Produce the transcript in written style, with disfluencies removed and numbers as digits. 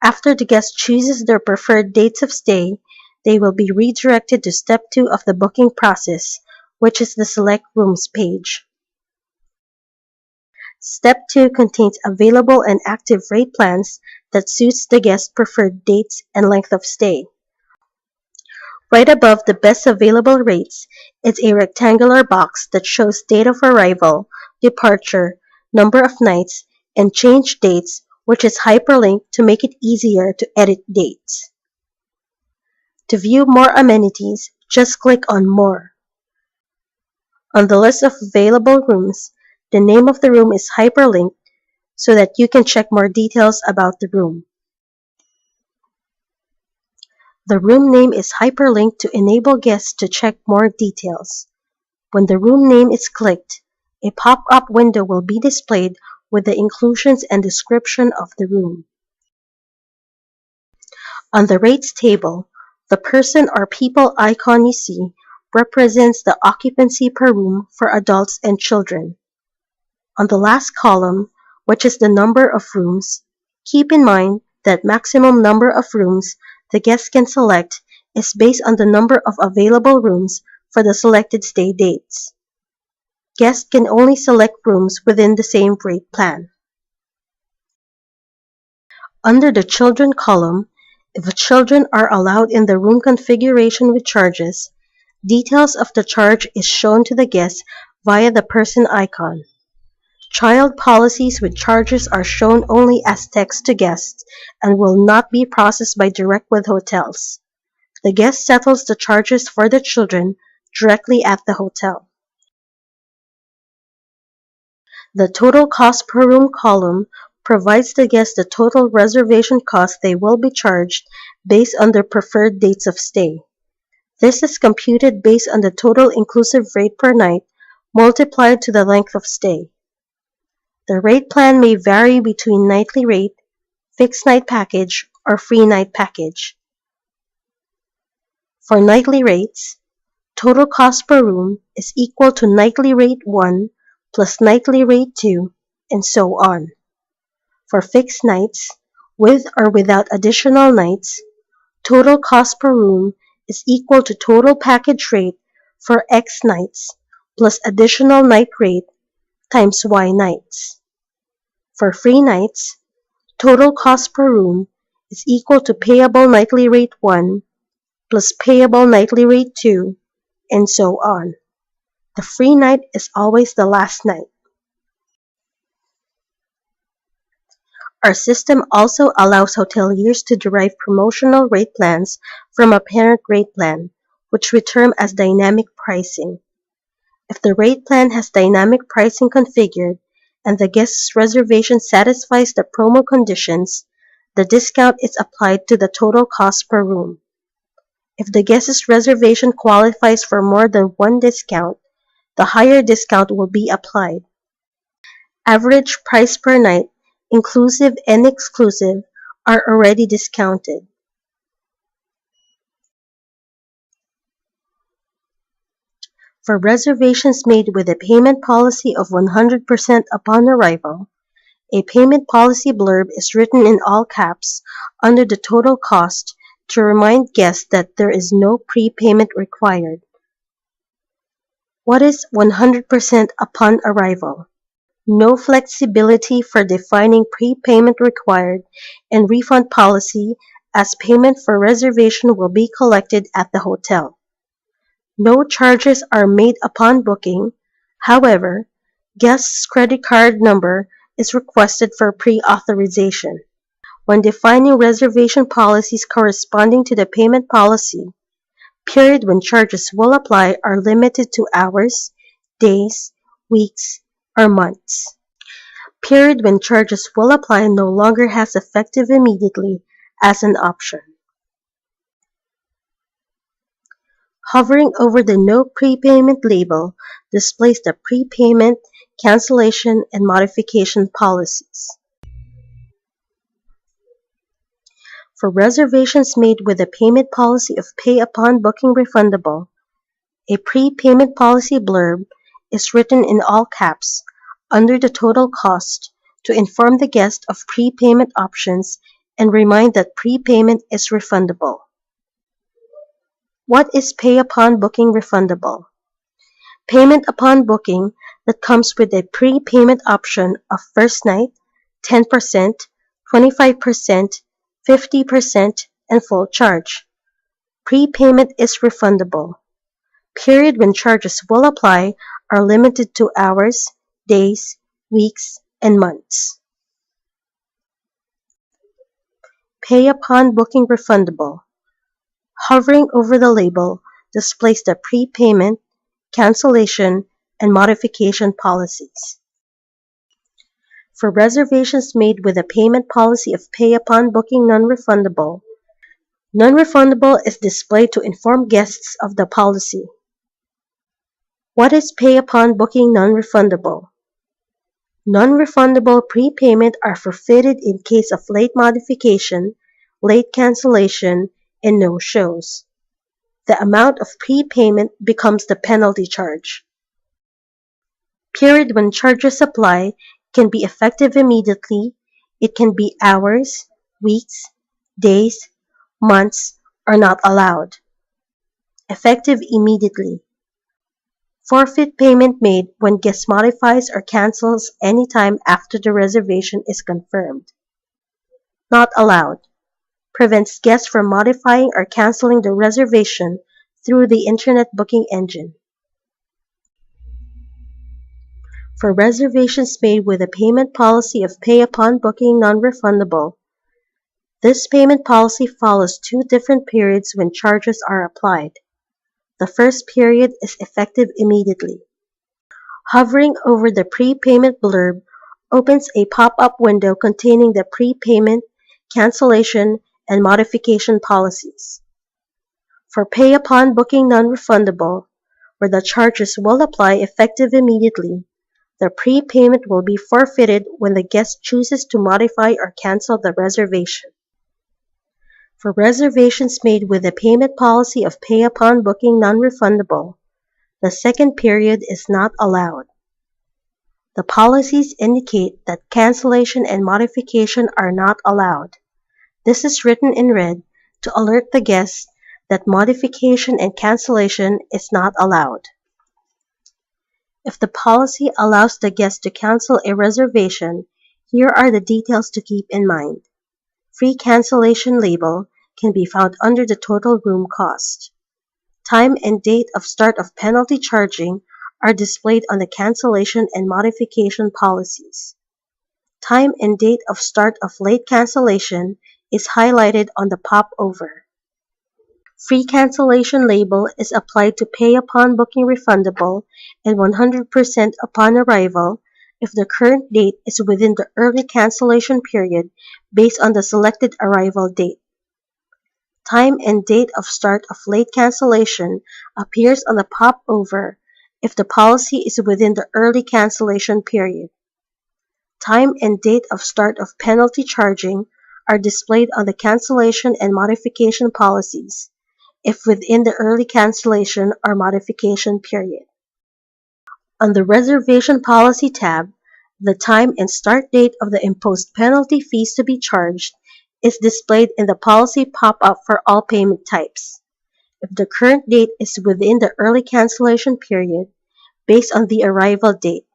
After the guest chooses their preferred dates of stay, they will be redirected to Step 2 of the booking process, which is the Select Rooms page. Step 2 contains available and active rate plans that suits the guest's preferred dates and length of stay. Right above the best available rates is a rectangular box that shows date of arrival, departure, number of nights, and change dates, which is hyperlinked to make it easier to edit dates. To view more amenities, just click on More. On the list of available rooms, the name of the room is hyperlinked so that you can check more details about the room. The room name is hyperlinked to enable guests to check more details. When the room name is clicked, a pop-up window will be displayed with the inclusions and description of the room. On the rates table, the person or people icon you see represents the occupancy per room for adults and children. On the last column, which is the number of rooms, keep in mind that maximum number of rooms the guest can select is based on the number of available rooms for the selected stay dates. Guests can only select rooms within the same rate plan. Under the Children column, if children are allowed in the room configuration with charges, details of the charge is shown to the guest via the person icon. Child policies with charges are shown only as text to guests and will not be processed by Direct with hotels. The guest settles the charges for the children directly at the hotel. The Total Cost per Room column provides the guest the total reservation cost they will be charged based on their preferred dates of stay. This is computed based on the total inclusive rate per night multiplied to the length of stay. The rate plan may vary between nightly rate, fixed night package, or free night package. For nightly rates, total cost per room is equal to nightly rate 1 plus nightly rate 2, and so on. For fixed nights, with or without additional nights, total cost per room is equal to total package rate for X nights plus additional night rate times Y nights. For free nights, total cost per room is equal to payable nightly rate 1 plus payable nightly rate 2, and so on. The free night is always the last night. Our system also allows hoteliers to derive promotional rate plans from a parent rate plan, which we term as dynamic pricing. If the rate plan has dynamic pricing configured and the guest's reservation satisfies the promo conditions, the discount is applied to the total cost per room. If the guest's reservation qualifies for more than one discount, the higher discount will be applied. Average price per night, inclusive and exclusive, are already discounted. For reservations made with a payment policy of 100% upon arrival, a payment policy blurb is written in all caps under the total cost to remind guests that there is no prepayment required. What is 100% upon arrival? No flexibility for defining prepayment required, and refund policy as payment for reservation will be collected at the hotel. No charges are made upon booking. However, guest's credit card number is requested for pre-authorization. When defining reservation policies corresponding to the payment policy, period when charges will apply are limited to hours, days, weeks, or months. Period when charges will apply no longer has effective immediately as an option. Hovering over the No Prepayment label displays the prepayment, cancellation, and modification policies. For reservations made with a payment policy of pay upon booking refundable, a prepayment policy blurb is written in all caps under the total cost to inform the guest of prepayment options and remind that prepayment is refundable. What is pay upon booking refundable? Payment upon booking that comes with a prepayment option of first night, 10%, 25%, 50%, and full charge. Prepayment is refundable. Period when charges will apply are limited to hours, days, weeks, and months. Pay upon booking refundable. Hovering over the label displays the prepayment, cancellation, and modification policies. For reservations made with a payment policy of pay upon booking non-refundable, non-refundable is displayed to inform guests of the policy. What is pay upon booking non-refundable? Non-refundable prepayment are forfeited in case of late modification, late cancellation, and no-shows. The amount of prepayment becomes the penalty charge. Period when charges apply can be effective immediately. It can be hours, weeks, days, months, or not allowed. Effective immediately. Forfeit payment made when guest modifies or cancels anytime after the reservation is confirmed. Not allowed. Prevents guests from modifying or canceling the reservation through the internet booking engine. For reservations made with a payment policy of pay upon booking non-refundable, this payment policy follows two different periods when charges are applied. The first period is effective immediately. Hovering over the prepayment blurb opens a pop-up window containing the prepayment, cancellation, and modification policies. For pay upon booking non-refundable, where the charges will apply effective immediately, the prepayment will be forfeited when the guest chooses to modify or cancel the reservation. For reservations made with a payment policy of pay upon booking non-refundable, the second period is not allowed. The policies indicate that cancellation and modification are not allowed. This is written in red to alert the guests that modification and cancellation is not allowed. If the policy allows the guest to cancel a reservation, here are the details to keep in mind. Free cancellation label can be found under the total room cost. Time and date of start of penalty charging are displayed on the cancellation and modification policies. Time and date of start of late cancellation is highlighted on the pop-over. Free cancellation label is applied to pay upon booking refundable and 100% upon arrival if the current date is within the early cancellation period based on the selected arrival date. Time and date of start of late cancellation appears on the pop-over if the policy is within the early cancellation period. Time and date of start of penalty charging are displayed on the cancellation and modification policies if within the early cancellation or modification period. On the Reservation Policy tab, the time and start date of the imposed penalty fees to be charged is displayed in the policy pop-up for all payment types. If the current date is within the early cancellation period, based on the arrival date,